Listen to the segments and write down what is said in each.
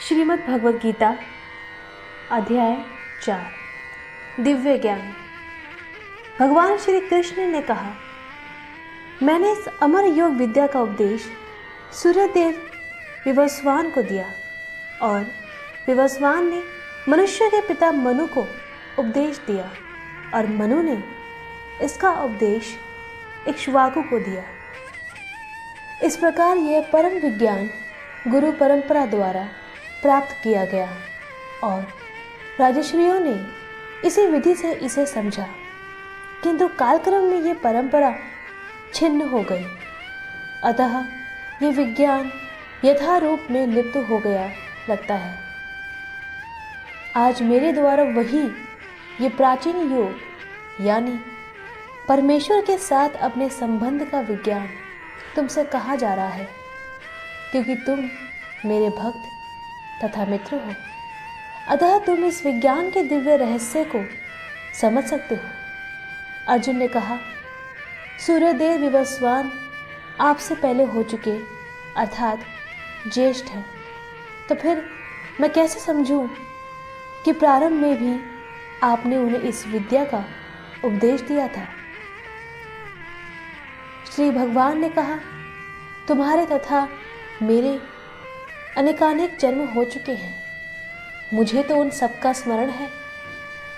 श्रीमद् भगवद गीता अध्याय 4 दिव्य ज्ञान। भगवान श्री कृष्ण ने कहा, मैंने इस अमर योग विद्या का उपदेश सूर्यदेव विवस्वान को दिया और विवस्वान ने मनुष्य के पिता मनु को उपदेश दिया और मनु ने इसका उपदेश इक्ष्वाकु को दिया। इस प्रकार यह परम विज्ञान गुरु परंपरा द्वारा प्राप्त किया गया और राजर्षियों ने इसी विधि से इसे समझा, किंतु कालक्रम में यह परंपरा छिन्न हो गई। अतः यह विज्ञान यथारूप में लिप्त हो गया लगता है। आज मेरे द्वारा वही ये प्राचीन योग यानी परमेश्वर के साथ अपने संबंध का विज्ञान तुमसे कहा जा रहा है, क्योंकि तुम मेरे भक्त तथा मित्र हो। अतः तुम इस विज्ञान के दिव्य रहस्य को समझ सकते हो। अर्जुन ने कहा, सूर्यदेव विवस्वान आपसे पहले हो चुके अर्थात ज्येष्ठ हैं, तो फिर मैं कैसे समझूं कि प्रारंभ में भी आपने उन्हें इस विद्या का उपदेश दिया था। श्री भगवान ने कहा, तुम्हारे तथा मेरे अनेकानेक जन्म हो चुके हैं। मुझे तो उन सबका स्मरण है,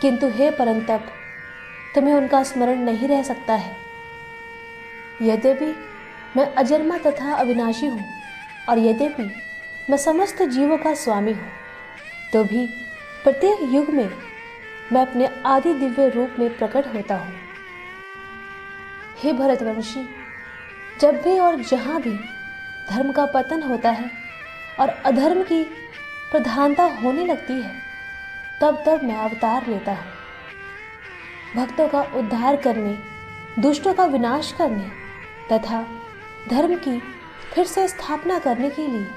किंतु हे परंतप, तुम्हें उनका स्मरण नहीं रह सकता है। यद्यपि मैं अजन्मा तथा अविनाशी हूँ और यद्यपि मैं समस्त जीवों का स्वामी हूँ, तो भी प्रत्येक युग में मैं अपने आदि दिव्य रूप में प्रकट होता हूँ। हे भरतवंशी, जब भी और जहाँ भी धर्म का पतन होता है और अधर्म की प्रधानता होने लगती है, तब तब मैं अवतार लेता हूँ। भक्तों का उद्धार करने, दुष्टों का विनाश करने तथा धर्म की फिर से स्थापना करने के लिए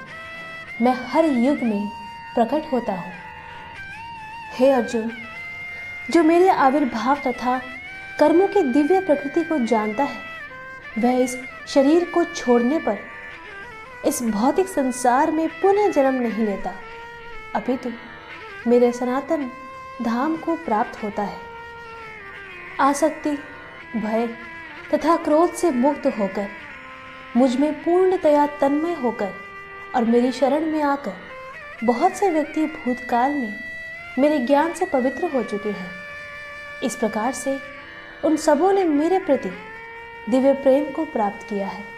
मैं हर युग में प्रकट होता हूँ। हे अर्जुन, जो मेरे आविर्भाव तथा कर्मों की दिव्य प्रकृति को जानता है, वह इस शरीर को छोड़ने पर इस भौतिक संसार में पुनः जन्म नहीं लेता, अपितु मेरे सनातन धाम को प्राप्त होता है। आसक्ति, भय तथा क्रोध से मुक्त होकर, मुझ में पूर्णतया तन्मय होकर और मेरी शरण में आकर बहुत से व्यक्ति भूतकाल में मेरे ज्ञान से पवित्र हो चुके हैं। इस प्रकार से उन सबों ने मेरे प्रति दिव्य प्रेम को प्राप्त किया है।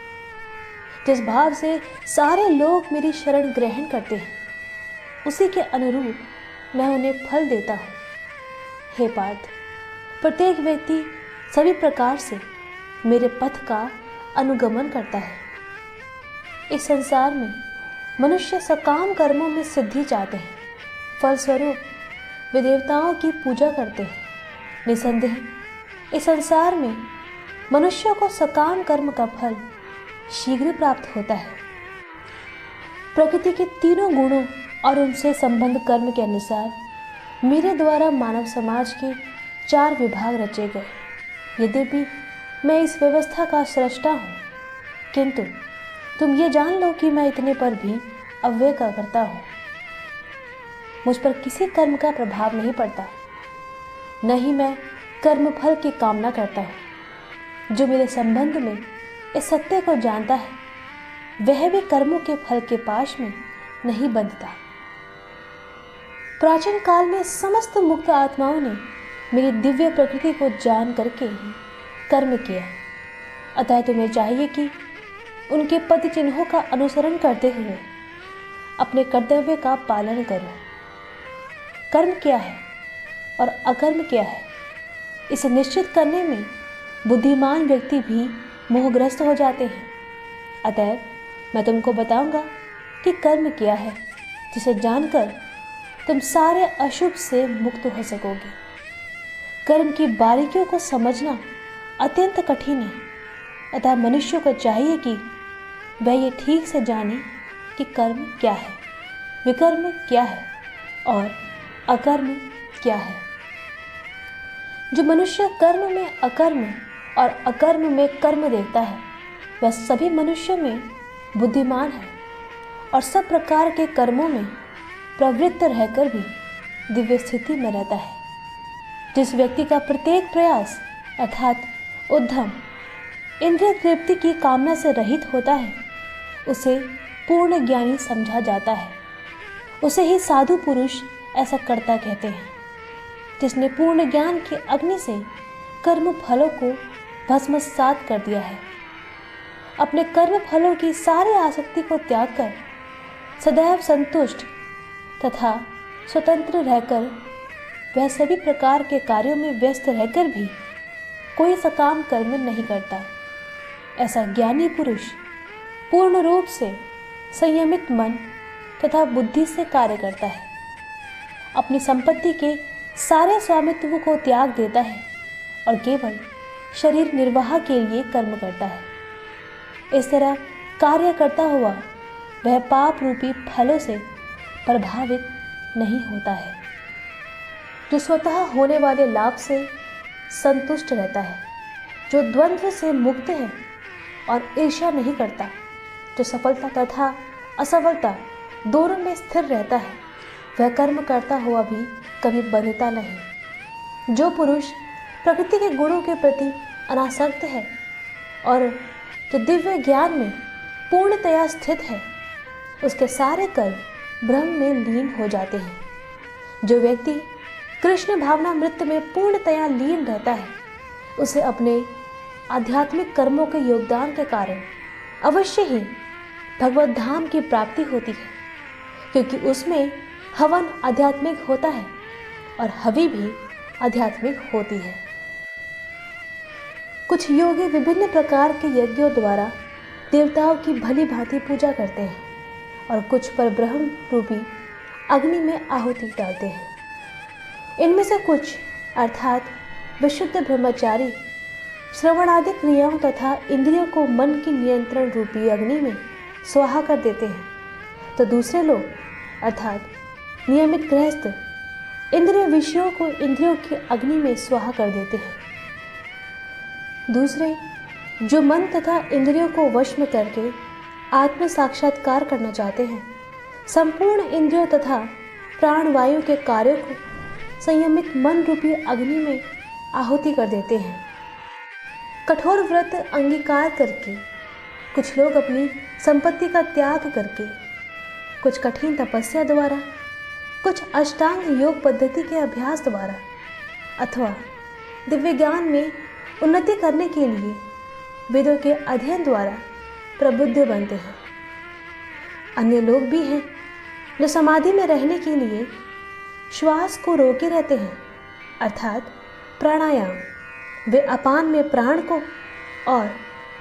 जिस भाव से सारे लोग मेरी शरण ग्रहण करते हैं, उसी के अनुरूप मैं उन्हें फल देता हूँ। हे पार्थ, प्रत्येक व्यक्ति सभी प्रकार से मेरे पथ का अनुगमन करता है। इस संसार में मनुष्य सकाम कर्मों में सिद्धि चाहते हैं, फलस्वरूप वे देवताओं की पूजा करते हैं। निसंदेह इस संसार में मनुष्यों को सकाम कर्म का फल शीघ्र प्राप्त होता है। प्रकृति के तीनों गुणों और उनसे संबंध कर्म के अनुसार मेरे द्वारा मानव समाज के 4 विभाग रचे गए। यद्यपि मैं इस व्यवस्था का सृष्टा हूँ, किंतु तुम ये जान लो कि मैं इतने पर भी अव्यय का करता हूँ। मुझ पर किसी कर्म का प्रभाव नहीं पड़ता, न ही मैं कर्म फल की कामना करता हूँ। जो मेरे संबंध में इस सत्य को जानता है, वह भी कर्मों के फल के पाश में नहीं बंधता। प्राचीन काल में समस्त मुक्त आत्माओं ने मेरी दिव्य प्रकृति को जान करके ही कर्म किया। अतः तुम्हें चाहिए कि उनके पद चिन्हों का अनुसरण करते हुए अपने कर्तव्य का पालन करो। कर्म क्या है और अकर्म क्या है, इसे निश्चित करने में बुद्धिमान व्यक्ति भी मोहग्रस्त हो जाते हैं। अतः मैं तुमको बताऊंगा कि कर्म क्या है, जिसे जानकर तुम सारे अशुभ से मुक्त हो सकोगे। कर्म की बारीकियों को समझना अत्यंत कठिन है, अतः मनुष्य को चाहिए कि वह ये ठीक से जाने कि कर्म क्या है, विकर्म क्या है और अकर्म क्या है। जो मनुष्य कर्म में अकर्म और अकर्म में कर्म देखता है, वह सभी मनुष्यों में बुद्धिमान है और सब प्रकार के कर्मों में प्रवृत्त रहकर भी दिव्य स्थिति में रहता है। जिस व्यक्ति का प्रत्येक प्रयास अर्थात उद्यम इंद्रिय तृप्ति की कामना से रहित होता है, उसे पूर्ण ज्ञानी समझा जाता है। उसे ही साधु पुरुष ऐसा कर्ता कहते हैं, जिसने पूर्ण ज्ञान की अग्नि से कर्म फलों को भस्मसात कर दिया है। अपने कर्म फलों की सारी आसक्ति को त्याग कर सदैव संतुष्ट तथा स्वतंत्र रहकर वह सभी प्रकार के कार्यों में व्यस्त रहकर भी कोई सकाम कर्म नहीं करता। ऐसा ज्ञानी पुरुष पूर्ण रूप से संयमित मन तथा बुद्धि से कार्य करता है, अपनी संपत्ति के सारे स्वामित्व को त्याग देता है और केवल शरीर निर्वाह के लिए कर्म करता है। इस तरह कार्य करता हुआ वह पाप रूपी फलों से प्रभावित नहीं होता है। जो स्वतः होने वाले लाभ से संतुष्ट रहता है, जो द्वंद्व से मुक्त है और ईर्ष्या नहीं करता, जो सफलता तथा असफलता दोनों में स्थिर रहता है, वह कर्म करता हुआ भी कभी बंधता नहीं। जो पुरुष प्रकृति के गुणों के प्रति अनासक्त है और जो दिव्य ज्ञान में पूर्णतया स्थित है, उसके सारे कर्म ब्रह्म में लीन हो जाते हैं। जो व्यक्ति कृष्ण भावनामृत में पूर्णतया लीन रहता है, उसे अपने आध्यात्मिक कर्मों के योगदान के कारण अवश्य ही भगवत धाम की प्राप्ति होती है, क्योंकि उसमें हवन आध्यात्मिक होता है और हवि भी आध्यात्मिक होती है। कुछ योगी विभिन्न प्रकार के यज्ञों द्वारा देवताओं की भली भांति पूजा करते हैं और कुछ पर ब्रह्म रूपी अग्नि में आहुति डालते हैं। इनमें से कुछ अर्थात विशुद्ध ब्रह्मचारी श्रवण आदि क्रियाओं तथा इंद्रियों को मन की नियंत्रण रूपी अग्नि में स्वाहा कर देते हैं, तो दूसरे लोग अर्थात नियमित गृहस्थ इंद्रिय विषयों को इंद्रियों की अग्नि में स्वाहा कर देते हैं। दूसरे जो मन तथा इंद्रियों को वश में करके आत्म साक्षात्कार करना चाहते हैं, संपूर्ण इंद्रियों तथा प्राणवायु के कार्यों को संयमित मन रूपी अग्नि में आहुति कर देते हैं। कठोर व्रत अंगीकार करके कुछ लोग अपनी संपत्ति का त्याग करके, कुछ कठिन तपस्या द्वारा, कुछ अष्टांग योग पद्धति के अभ्यास द्वारा अथवा दिव्य ज्ञान में उन्नति करने के लिए वेदों के अध्ययन द्वारा प्रबुद्ध बनते हैं। अन्य लोग भी हैं जो समाधि में रहने के लिए श्वास को रोके रहते हैं अर्थात प्राणायाम। वे अपान में प्राण को और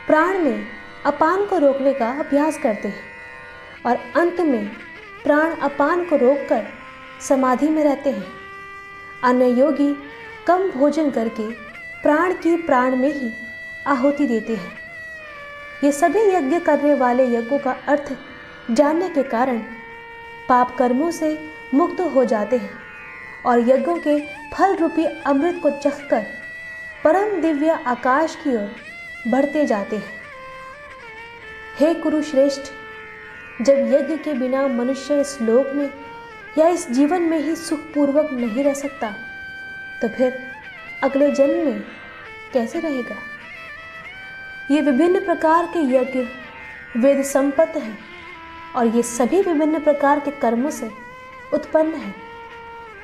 प्राण में अपान को रोकने का अभ्यास करते हैं और अंत में प्राण अपान को रोककर समाधि में रहते हैं। अन्य योगी कम भोजन करके प्राण की प्राण में ही आहुति देते हैं। ये सभी यज्ञ करने वाले यज्ञों का अर्थ जानने के कारण पाप कर्मों से मुक्त हो जाते हैं और यज्ञों के फल रूपी अमृत को चखकर परम दिव्य आकाश की ओर बढ़ते जाते हैं। हे कुरुश्रेष्ठ, जब यज्ञ के बिना मनुष्य इस लोक में या इस जीवन में ही सुखपूर्वक नहीं रह सकता, तो फिर अगले जन्म में कैसे रहेगा? ये विभिन्न प्रकार के यज्ञ वेद संपत्त हैं और ये सभी विभिन्न प्रकार के कर्मों से उत्पन्न हैं।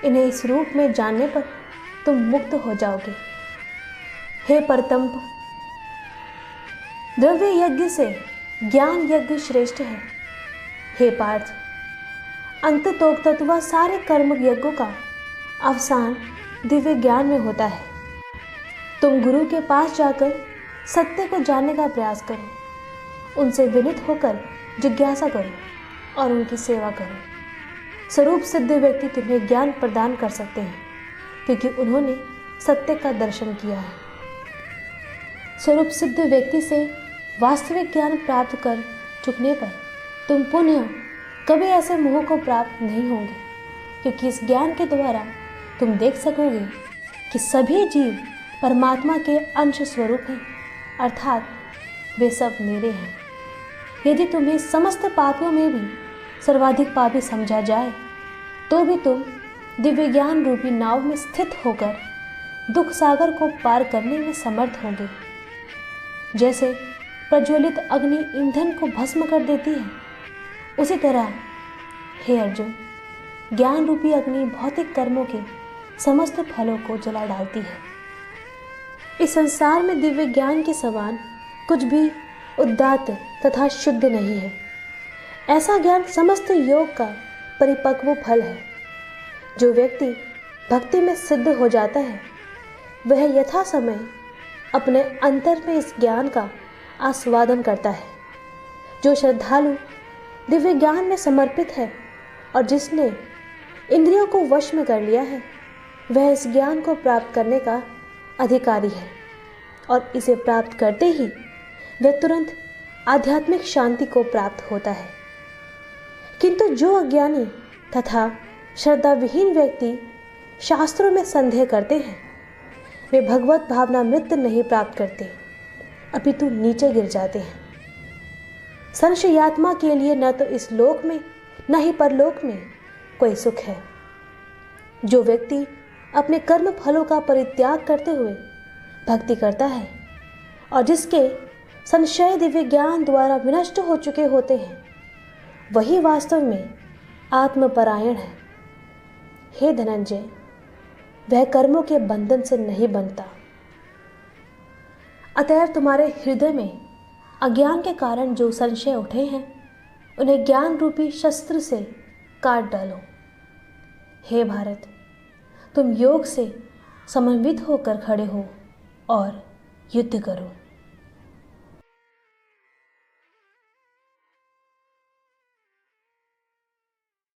इन्हें इस रूप में जानने पर तुम मुक्त हो जाओगे। हे परतंप, द्रव्य यज्ञ से ज्ञान यज्ञ श्रेष्ठ है। हे पार्थ, अंततोक्तत्वा सारे कर्म यज्ञों का अवसान दिव्य ज्ञान में होता है। तुम गुरु के पास जाकर सत्य को जानने का प्रयास करो, उनसे विनित होकर जिज्ञासा करो और उनकी सेवा करो। स्वरूप सिद्ध व्यक्ति तुम्हें ज्ञान प्रदान कर सकते हैं, क्योंकि उन्होंने सत्य का दर्शन किया है। स्वरूप सिद्ध व्यक्ति से वास्तविक ज्ञान प्राप्त कर चुकने पर तुम पुनः कभी ऐसे मोह को प्राप्त नहीं होंगे, क्योंकि इस ज्ञान के द्वारा तुम देख सकोगे कि सभी जीव परमात्मा के अंश स्वरूप हैं, अर्थात वे सब मेरे हैं। यदि तुम्हें समस्त पापियों में भी सर्वाधिक पापी समझा जाए तो भी तुम दिव्य ज्ञान रूपी नाव में स्थित होकर दुख सागर को पार करने में समर्थ होंगे। जैसे प्रज्वलित अग्नि ईंधन को भस्म कर देती है, उसी तरह हे अर्जुन, ज्ञान रूपी अग्नि भौतिक कर्मों के समस्त फलों को जला डालती है। इस संसार में दिव्य ज्ञान के समान कुछ भी उदात्त तथा शुद्ध नहीं है। ऐसा ज्ञान समस्त योग का परिपक्व फल है। जो व्यक्ति भक्ति में सिद्ध हो जाता है, वह यथा समय अपने अंतर में इस ज्ञान का आस्वादन करता है। जो श्रद्धालु दिव्य ज्ञान में समर्पित है और जिसने इंद्रियों को वश में कर लिया है, वह इस ज्ञान को प्राप्त करने का अधिकारी है और इसे प्राप्त करते ही वह तुरंत आध्यात्मिक शांति को प्राप्त होता है। किंतु जो अज्ञानी तथा श्रद्धा विहीन व्यक्ति शास्त्रों में संदेह करते हैं, वे भगवत भावना मृत्यु नहीं प्राप्त करते, अपितु नीचे गिर जाते हैं। संशयात्मा के लिए न तो इस लोक में न ही परलोक में कोई सुख है। जो व्यक्ति अपने कर्म फलों का परित्याग करते हुए भक्ति करता है और जिसके संशय दिव्य ज्ञान द्वारा विनष्ट हो चुके होते हैं, वही वास्तव में आत्मपरायण है। हे धनंजय, वह कर्मों के बंधन से नहीं बनता। अतएव तुम्हारे हृदय में अज्ञान के कारण जो संशय उठे हैं, उन्हें ज्ञान रूपी शस्त्र से काट डालो। हे भारत, तुम योग से समन्वित होकर खड़े हो और युद्ध करो।